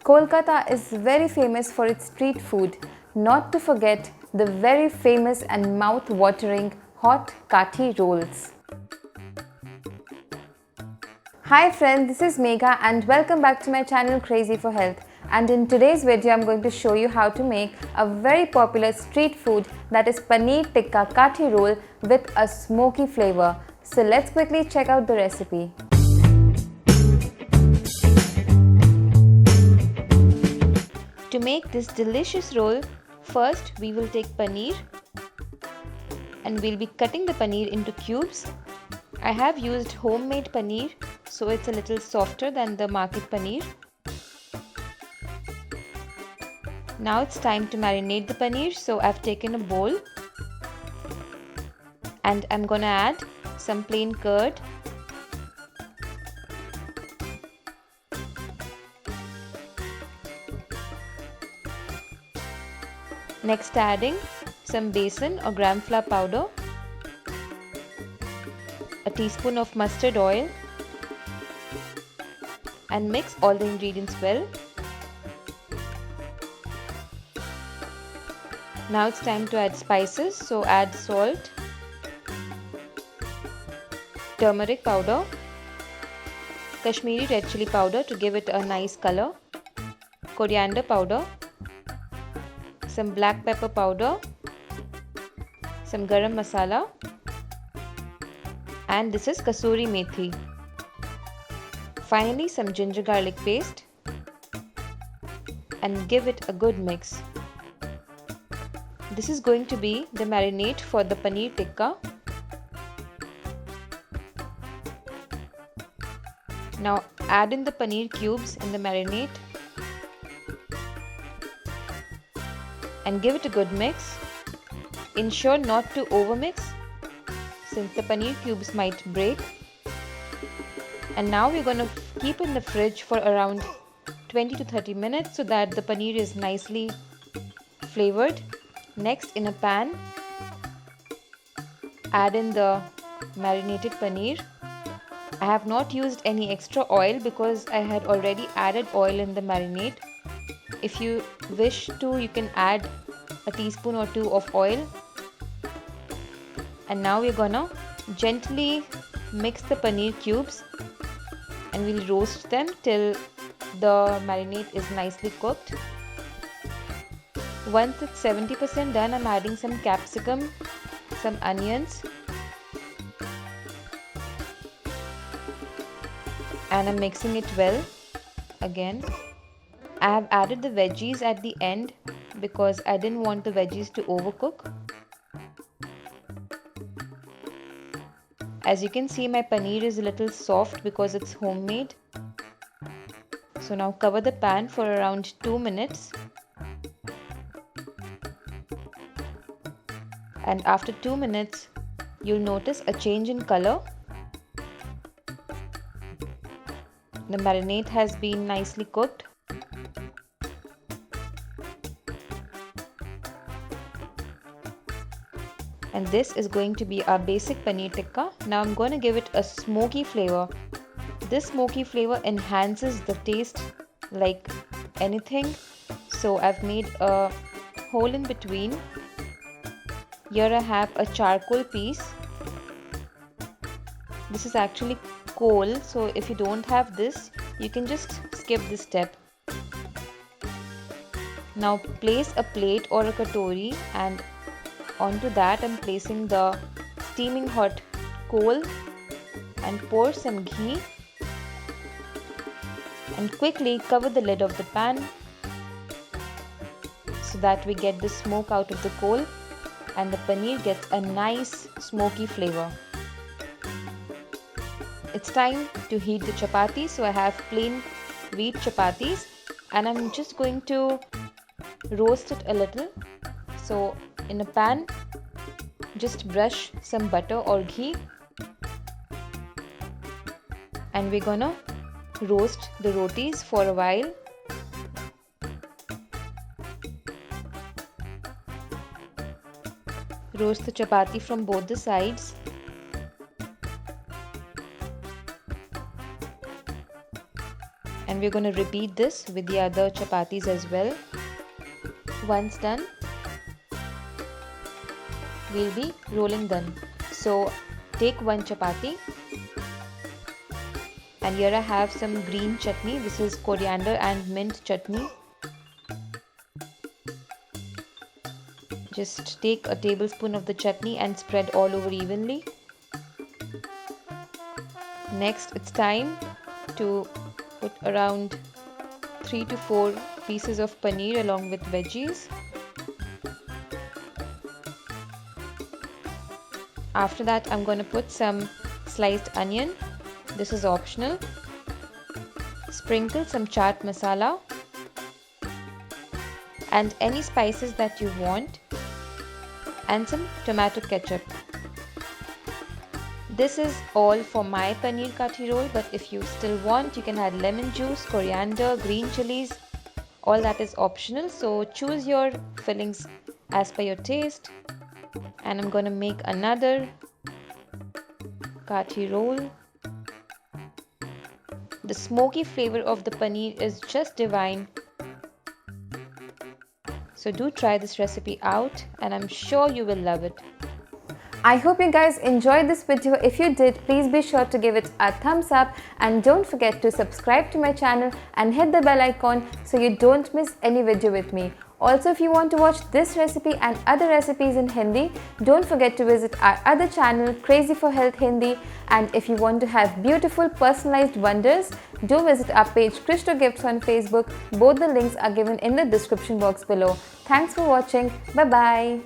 Kolkata is very famous for its street food, not to forget the very famous and mouth-watering hot Kathi Rolls. Hi friends, this is Megha and welcome back to my channel Crazy for Health. And in today's video, I'm going to show you how to make a very popular street food, that is Paneer Tikka Kathi Roll with a smoky flavor. So let's quickly check out the recipe. To make this delicious roll, first we will take paneer and we'll be cutting the paneer into cubes. I have used homemade paneer, so it's a little softer than the market paneer. Now it's time to marinate the paneer, so I've taken a bowl and I'm gonna add some plain curd, next adding some besan or gram flour powder, a teaspoon of mustard oil, and mix all the ingredients well. Now it's time to add spices, so add salt, turmeric powder, Kashmiri red chili powder to give it a nice color, coriander powder, some black pepper powder, some Garam Masala, and this is Kasuri Methi. Finally, some ginger garlic paste and give it a good mix. This is going to be the marinade for the paneer tikka. Now add in the paneer cubes in the marinade and give it a good mix. Ensure not to overmix since the paneer cubes might break. And now we're going to keep in the fridge for around 20 to 30 minutes so that the paneer is nicely flavored. Next, in a pan, add in the marinated paneer. I have not used any extra oil because I had already added oil in the marinade. If you wish to, you can add a teaspoon or two of oil. And now we're gonna gently mix the paneer cubes and we'll roast them till the marinade is nicely cooked. Once it's 70% done, I'm adding some capsicum, some onions, and I'm mixing it well again. I have added the veggies at the end because I didn't want the veggies to overcook. As you can see, my paneer is a little soft because it's homemade. So now cover the pan for around 2 minutes. And after 2 minutes, you'll notice a change in color. The marinade has been nicely cooked. And this is going to be our basic paneer tikka. Now I'm going to give it a smoky flavor. This smoky flavor enhances the taste like anything. So I've made a hole in between. Here I have a charcoal piece. This is actually coal, so if you don't have this, you can just skip this step. Now place a plate or a katori, and onto that I'm placing the steaming hot coal and pour some ghee and quickly cover the lid of the pan so that we get the smoke out of the coal and the paneer gets a nice smoky flavor. It's time to heat the chapati, so I have plain wheat chapatis and I'm just going to roast it a little. So in a pan, just brush some butter or ghee and we're gonna roast the rotis for a while. Roast the chapati from both the sides. And we're going to repeat this with the other chapatis as well. Once done, we'll be rolling them. So take one chapati, and here I have some green chutney. This is coriander and mint chutney. Just take a tablespoon of the chutney and spread all over evenly. Next, it's time to put around 3 to 4 pieces of paneer along with veggies. After that, I'm going to put some sliced onion. This is optional. Sprinkle some chaat masala and any spices that you want, and some tomato ketchup. This is all for my Paneer Kathi roll, but if you still want, you can add lemon juice, coriander, green chilies. All that is optional, so choose your fillings as per your taste. And I'm going to make another Kathi roll. The smoky flavor of the paneer is just divine. So do try this recipe out, and I'm sure you will love it. I hope you guys enjoyed this video. If you did, please be sure to give it a thumbs up and don't forget to subscribe to my channel and hit the bell icon so you don't miss any video with me. Also, if you want to watch this recipe and other recipes in Hindi, don't forget to visit our other channel, Crazy for Health Hindi. And if you want to have beautiful personalized wonders, do visit our page Krishto Gifts on Facebook. Both the links are given in the description box below. Thanks for watching. Bye-bye.